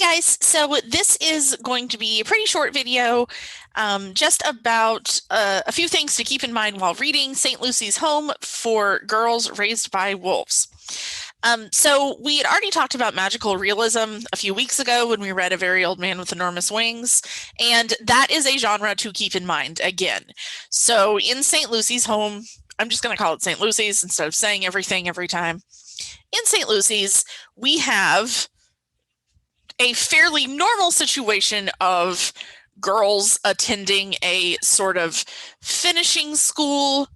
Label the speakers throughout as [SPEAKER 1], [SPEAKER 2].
[SPEAKER 1] guys, so this is going to be a pretty short video, just about a few things to keep in mind while reading St. Lucy's Home for Girls Raised by Wolves. So we had already talked about magical realism a few weeks ago when we read A Very Old Man with Enormous Wings, and that is a genre to keep in mind again. So in St. Lucy's Home, I'm just going to call it St. Lucy's instead of saying everything every time. In St. Lucy's, we have a fairly normal situation of girls attending a sort of finishing school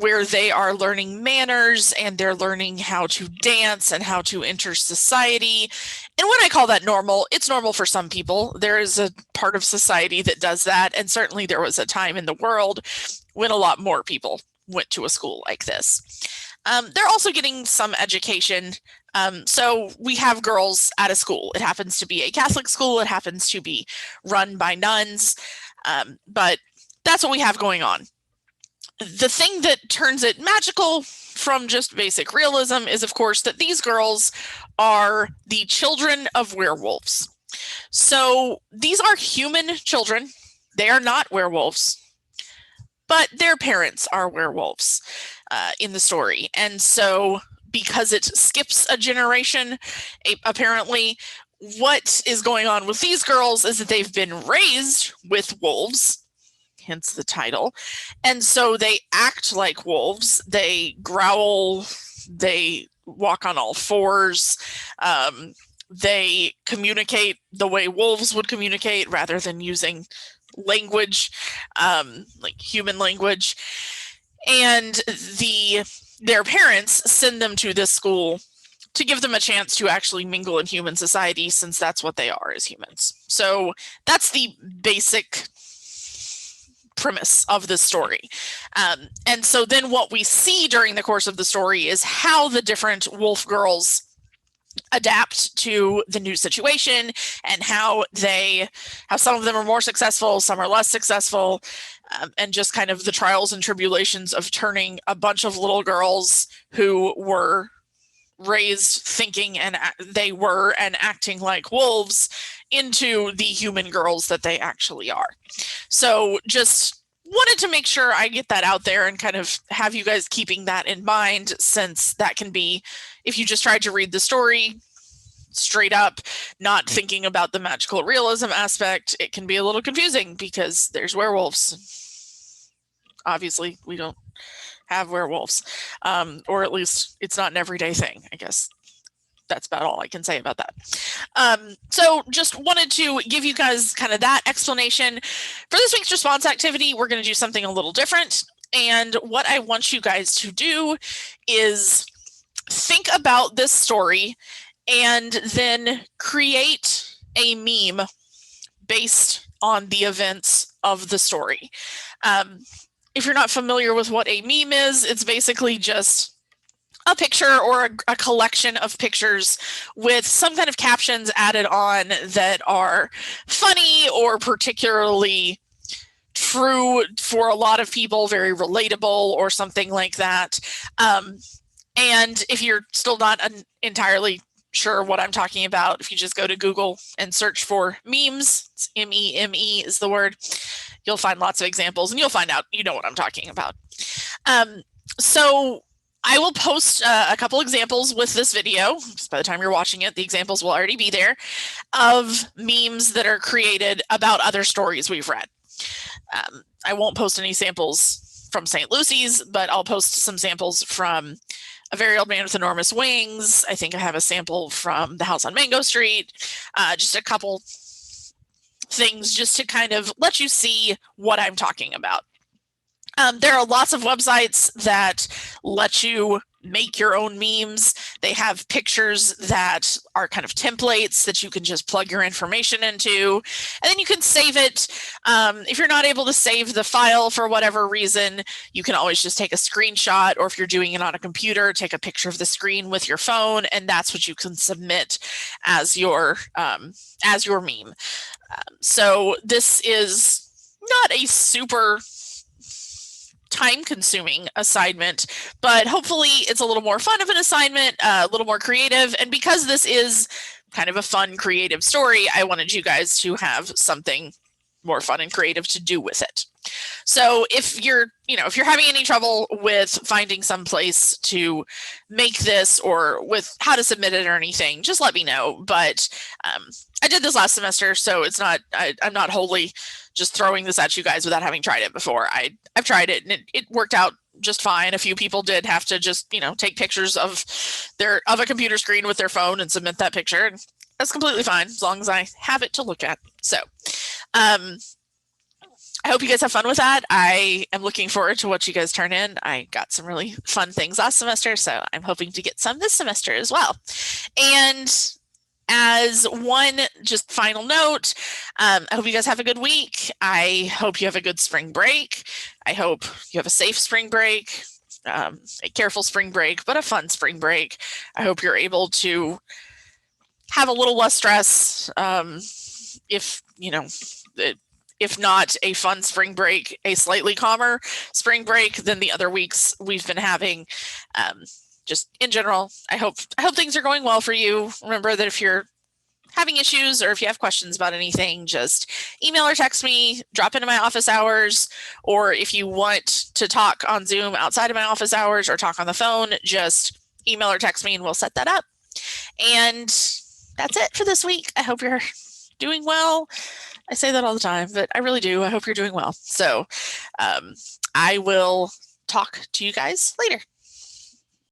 [SPEAKER 1] where they are learning manners and they're learning how to dance and how to enter society. And when I call that normal, it's normal for some people. There is a part of society that does that. And certainly there was a time in the world when a lot more people went to a school like this. They're also getting some education. So we have girls at a school. It happens to be a Catholic school. It happens to be run by nuns. But that's what we have going on. The thing that turns it magical from just basic realism is, of course, that these girls are the children of werewolves. So these are human children. They are not werewolves, but their parents are werewolves in the story. And so because it skips a generation, apparently what is going on with these girls is that they've been raised with wolves, hence the title. And so they act like wolves. They growl, they walk on all fours, they communicate the way wolves would communicate rather than using language, like human language. And their parents send them to this school to give them a chance to actually mingle in human society, since that's what they are as humans. So that's the basic premise of the story. And so then what we see during the course of the story is how the different wolf girls adapt to the new situation, and how some of them are more successful, some are less successful, and just kind of the trials and tribulations of turning a bunch of little girls who were raised thinking they were and acting like wolves into the human girls that they actually are. So just wanted to make sure I get that out there and kind of have you guys keeping that in mind, since that can be, if you just tried to read the story straight up, not thinking about the magical realism aspect, it can be a little confusing because there's werewolves. Obviously, we don't have werewolves, or at least it's not an everyday thing, I guess. That's about all I can say about that. So just wanted to give you guys kind of that explanation. For this week's response activity, we're going to do something a little different. And what I want you guys to do is think about this story and then create a meme based on the events of the story. If you're not familiar with what a meme is, it's basically just a picture or a collection of pictures with some kind of captions added on that are funny or particularly true for a lot of people, very relatable or something like that. And if you're still not entirely sure what I'm talking about, if you just go to Google and search for memes, it's M-E-M-E is the word, you'll find lots of examples and you'll find out you know what I'm talking about. So I will post a couple examples with this video. Just by the time you're watching it, the examples will already be there, of memes that are created about other stories we've read. I won't post any samples from St. Lucy's, but I'll post some samples from A Very Old Man with Enormous Wings. I think I have a sample from The House on Mango Street. Just a couple things just to kind of let you see what I'm talking about. There are lots of websites that let you make your own memes. They have pictures that are kind of templates that you can just plug your information into, and then you can save it. If you're not able to save the file for whatever reason, you can always just take a screenshot, or if you're doing it on a computer, take a picture of the screen with your phone, and that's what you can submit as your meme. So this is not a super time-consuming assignment, but hopefully it's a little more fun of an assignment, a little more creative. And because this is kind of a fun, creative story, I wanted you guys to have something more fun and creative to do with it. So if you're having any trouble with finding some place to make this or with how to submit it or anything, just let me know. But I did this last semester, so it's not, I'm not wholly just throwing this at you guys without having tried it before. I've tried it and it worked out just fine. A few people did have to just, take pictures of a computer screen with their phone and submit that picture. And that's completely fine as long as I have it to look at. So, I hope you guys have fun with that. I am looking forward to what you guys turn in. I got some really fun things last semester, so I'm hoping to get some this semester as well. And as one just final note, I hope you guys have a good week. I hope you have a good spring break. I hope you have a safe spring break, a careful spring break, but a fun spring break. I hope you're able to have a little less stress. If not a fun spring break, a slightly calmer spring break than the other weeks we've been having. Just in general, I hope things are going well for you. Remember that if you're having issues or if you have questions about anything, just email or text me, drop into my office hours, or if you want to talk on Zoom outside of my office hours or talk on the phone, just email or text me and we'll set that up. And that's it for this week. I hope you're doing well. I say that all the time, but I really do. I hope you're doing well. So I will talk to you guys later.